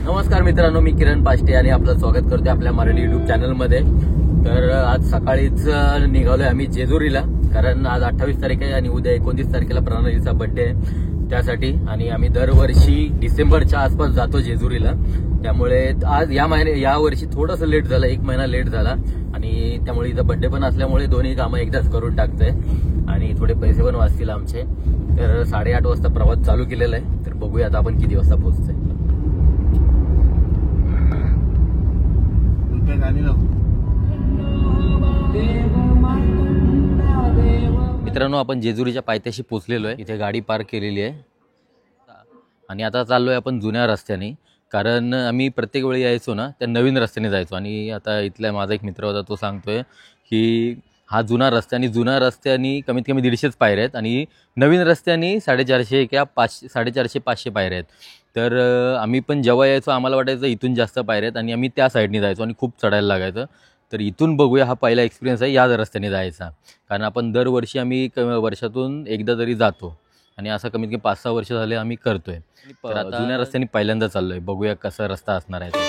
नमस्कार मित्रांनो, मी किरण पाष्टे आणि आपलं स्वागत करते आपल्या मराठी युट्यूब चॅनलमध्ये. तर आज सकाळीच निघालोय आम्ही जेजुरीला, कारण आज 28 तारीख आहे आणि उद्या 29 तारखेला प्रणालीचा बर्थडे आहे त्यासाठी. आणि आम्ही दरवर्षी डिसेंबरच्या आसपास जातो जेजुरीला, त्यामुळे आज या वर्षी थोडंसं लेट झालं, 1 महिना लेट झाला. आणि त्यामुळे इथं बर्थडे पण असल्यामुळे दोन्ही कामं एकदाच करून टाकतोय आणि थोडे पैसे पण वाचतील आमचे. तर 8:30 वाजता प्रवास चालू केलेला आहे, तर बघूया आता आपण किती वाजता पोहोचतोय. मित्रांनो, आपण जेजुरीच्या पायथ्याशी पोहोचलेलो आहे. इथे गाडी पार्क केलेली आहे आणि आता चाललोय आपण जुन्या रस्त्याने, कारण आम्ही प्रत्येक वेळी यायचो ना त्या नवीन रस्त्याने जायचो. आणि आता इथला माझा एक मित्र होता, तो सांगतोय की हा जुना रस्त्याने कमीत कमी 150 पायऱ्या आहेत आणि नवीन रस्त्याने 450 किंवा 450-500 पायऱ्या आहेत. तर आम्ही पण जेव्हा यायचो आम्हाला वाटायचं इथून जास्त पायऱ्या आहेत आणि आम्ही त्या साईडने जायचो आणि खूप चढायला लागायचं. तर इथून बघूया, हा पहिला एक्सपिरियन्स आहे याच रस्त्याने जायचा, कारण आपण दरवर्षी आम्ही वर्षातून एकदा तरी जातो आणि असं कमीत कमी 5-6 वर्ष झाले आम्ही करतोय. तर आता जुन्या रस्त्याने पहिल्यांदा चाललोय, बघूया कसा रस्ता असणार आहे तो.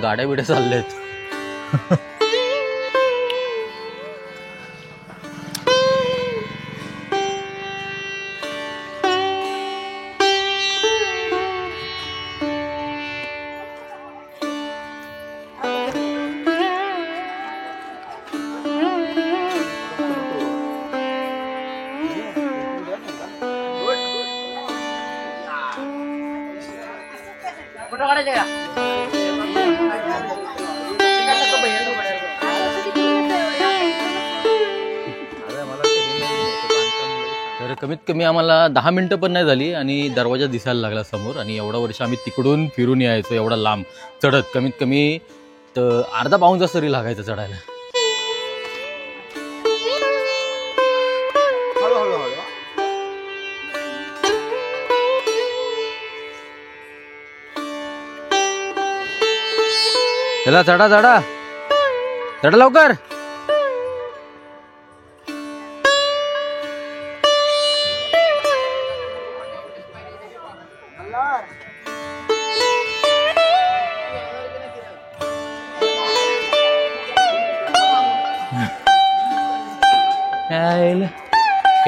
गाड्या बिड्या चालल्यात. तर कमीत कमी आम्हाला 10 मिनिटं पण नाही झाली आणि दरवाजा दिसायला लागला समोर. आणि एवढा वर्ष आम्ही तिकडून फिरून यायचो, एवढा लांब चढत, कमीत कमी तर अर्धा-पाऊण तास तरी लागायचं चढायला. चला चढा चढा चढा लवकर.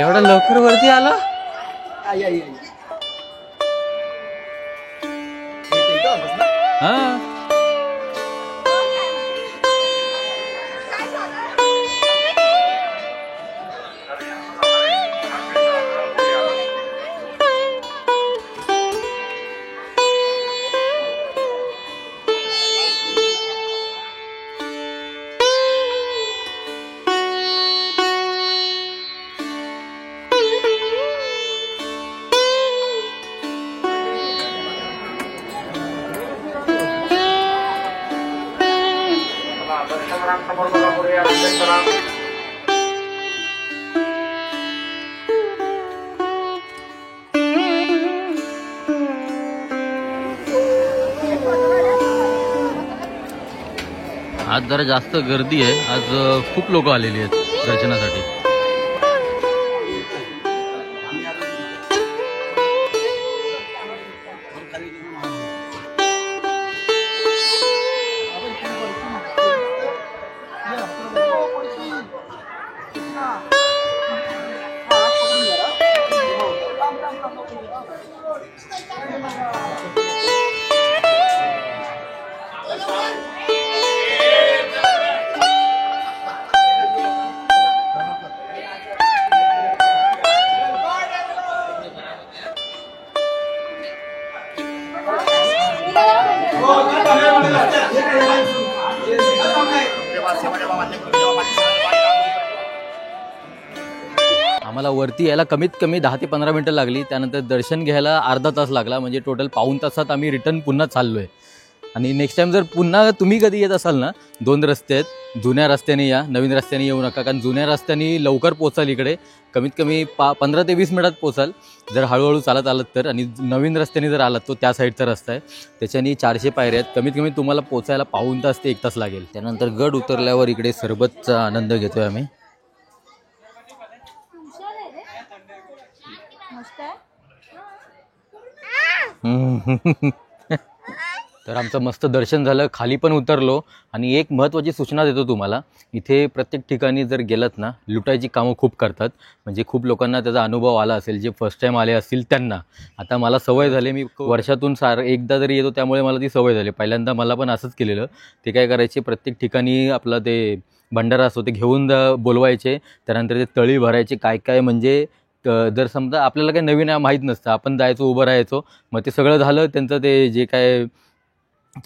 एवढा लवकर वरती आला. हा, आज जरा जास्त गर्दी आहे, आज खूप लोक आलेली आहेत दर्शनासाठी. आम्हाला वरती यायला कमीत कमी 10 ते 15 मिनटं लागली. त्यानंतर दर्शन घ्यायला अर्धा तास लागला. म्हणजे टोटल पाऊण तासात आम्ही रिटर्न पुन्हा चाललो आहे. आणि नेक्स्ट टाइम जर पुन्हा तुम्ही कधी येत असाल ना, 2 रस्ते आहेत. जुन्या रस्त्याने या, नवीन रस्त्याने येऊ नका. कारण जुन्या रस्त्याने लवकर पोचाल इकडे, कमीत कमी 15 ते 20 मिनिटात पोचाल जर हळूहळू चालत आलात तर. आणि नवीन रस्त्याने जर आलात तो त्या साईडचा रस्ता आहे, त्याच्याने 400 पायऱ्या आहेत. कमीत कमी तुम्हाला पोचायला पाऊण तास ते 1 तास लागेल. त्यानंतर गड उतरल्यावर इकडे सरबतचा आनंद घेतोय आम्ही. तर आमचं मस्त दर्शन झालं, खाली पण उतरलो. आणि एक महत्त्वाची सूचना देतो तुम्हाला, इथे प्रत्येक ठिकाणी जर गेलात ना, लुटायची कामं खूप करतात. म्हणजे खूप लोकांना त्याचा अनुभव आला असेल, जे फर्स्ट टाईम आले असतील त्यांना. आता मला सवय झाली, मी वर्षातून एकदा तरी येतो, त्यामुळे मला ती सवय झाली. पहिल्यांदा मला पण असंच केलेलं. ते काय करायचे, प्रत्येक ठिकाणी आपलं ते भंडारा असतो ते घेऊन बोलवायचे. त्यानंतर ते तळी भरायचे, काय काय म्हणजे जर समजा आपल्याला काही नवीन माहीत नसतं, आपण जायचो, उभं राहायचो. मग ते सगळं झालं त्यांचं, ते जे काय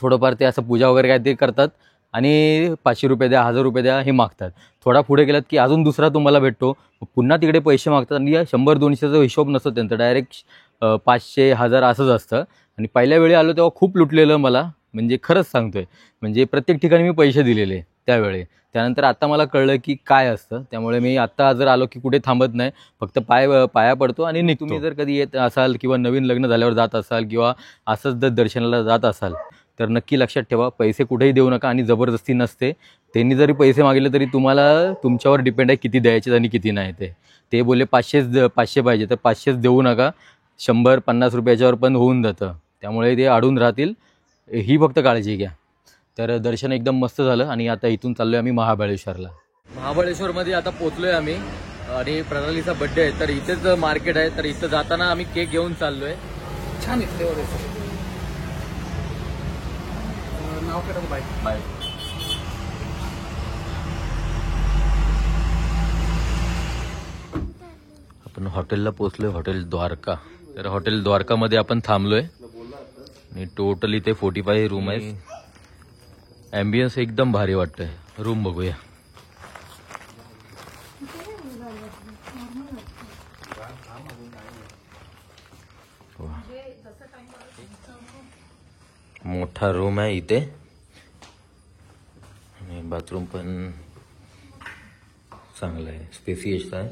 थोडंफार ते असं पूजा वगैरे काय ते करतात आणि 500 रुपये द्या, 1000 रुपये द्या हे मागतात. थोडा पुढे गेलात की अजून दुसरा तुम्हाला भेटतो, पुन्हा तिकडे पैसे मागतात. आणि 100-200चा हिशोब नसतो त्यांचा, डायरेक्ट 500, 1000 असंच असतं. आणि पहिल्या वेळी आलो तेव्हा खूप लुटलेलं मला, म्हणजे खरंच सांगतोय. म्हणजे प्रत्येक ठिकाणी मी पैसे दिलेले त्यावेळी. त्यानंतर आता मला कळलं की काय असतं. त्यामुळे मी आत्ता जर आलो की कुठे थांबत नाही, फक्त पाया पडतो आणि निघतो. तुम्ही जर कधी येत असाल किंवा नवीन लग्न झाल्यावर जात असाल किंवा असंच जर दर्शनाला जात असाल तर नक्की लक्षात ठेवा, पैसे कुठेही देऊ नका. आणि जबरदस्ती नसते. त्यांनी जरी पैसे मागितले तरी तुम्हाला, तुमच्यावर डिपेंड आहे किती द्यायचे आणि किती नाही. ते बोलले 500 पाहिजे तर 500 देऊ नका. 100-50 रुपयाच्यावर पण होऊन जातं, त्यामुळे ते अडून राहतील, ही फक्त काळजी घ्या. तर दर्शन एकदम मस्त झालं. आणि आता इथून चाललो आहे आम्ही महाबळेश्वरला. महाबळेश्वरमध्ये आता पोचलो आहे आम्ही. आणि प्रणालीचा बड्डे आहे, तर इथेच मार्केट आहे. तर इथं जाताना आम्ही केक घेऊन चाललो आहे. छान इथले नाव करा बाय बाय. आपण हॉटेलला पोचलोय, हॉटेल द्वारका. तर हॉटेल द्वारकामध्ये आपण थांबलोय. आणि टोटल इथे 45 रूम आहे. ॲम्बियन्स एकदम भारी वाटतंय. रूम बघूया. मोठा रूम आहे इथे. आणि बाथरूम पण चांगलं आहे, स्पेसियस आहे.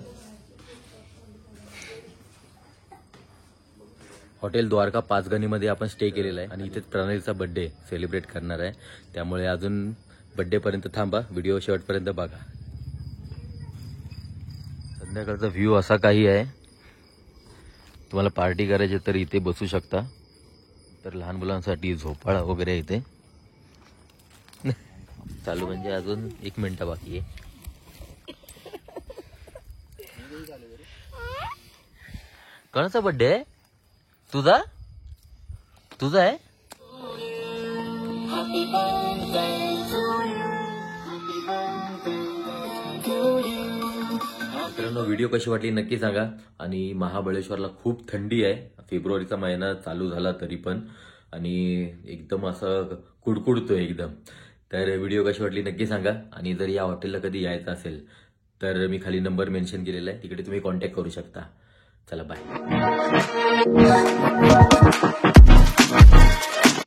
हॉटेल द्वारका पाचगणीमध्ये आपण स्टे केलेला आहे. आणि इथेच प्रणालीचा बड्डे सेलिब्रेट करणार आहे, त्यामुळे अजून बड्डेपर्यंत थांबा, व्हिडिओ शेवटपर्यंत बघा. संध्याकाळचा व्ह्यू असा काही आहे. तुम्हाला पार्टी करायची तर इथे बसू शकता. तर लहान मुलांसाठी झोपाळा वगैरे इथे चालू, म्हणजे अजून 1 मिनिट बाकी आहे. कोणाचा बड्डे आहे? तुझा आहे? मित्रांनो, व्हिडिओ कशी वाटली नक्की सांगा. आणि महाबळेश्वरला खूप थंडी आहे, फेब्रुवारीचा महिना चालू झाला तरी पण, आणि एकदम असं कुडकुडतोय एकदम. तर व्हिडिओ कशी वाटली नक्की सांगा. आणि जर या हॉटेलला कधी यायचं असेल तर मी खाली नंबर मेन्शन केलेला आहे, तिकडे तुम्ही कॉन्टॅक्ट करू शकता. चला बाय.